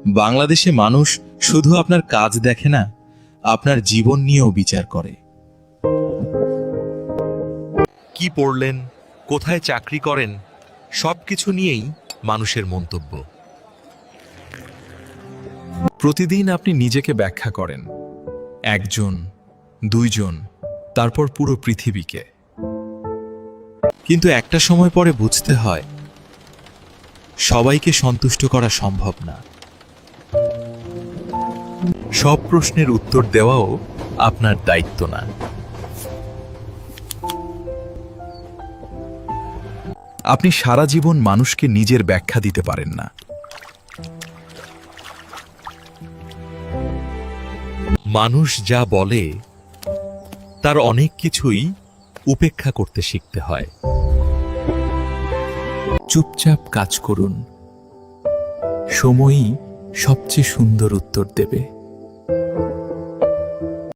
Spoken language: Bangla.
বাংলাদেশে মানুষ শুধু আপনার কাজ দেখে না, আপনার জীবন নিয়েও বিচার করে। কি পড়লেন, কোথায় চাকরি করেন, সবকিছু নিয়েই মানুষের মন্তব্য। প্রতিদিন আপনি নিজেকে ব্যাখ্যা করেন, একজন, দুইজন, তারপর পুরো পৃথিবীকে। কিন্তু একটা সময় পরে বুঝতে হয়, সবাইকে সন্তুষ্ট করা সম্ভব না। সব প্রশ্নের উত্তর দেওয়াও আপনার দায়িত্ব না। আপনি সারা জীবন মানুষকে নিজের ব্যাখ্যা দিতে পারেন না। মানুষ যা বলে তার অনেক কিছুই উপেক্ষা করতে শিখতে হয়। চুপচাপ কাজ করুন, সময়ই সবচেয়ে সুন্দর উত্তর দেবে।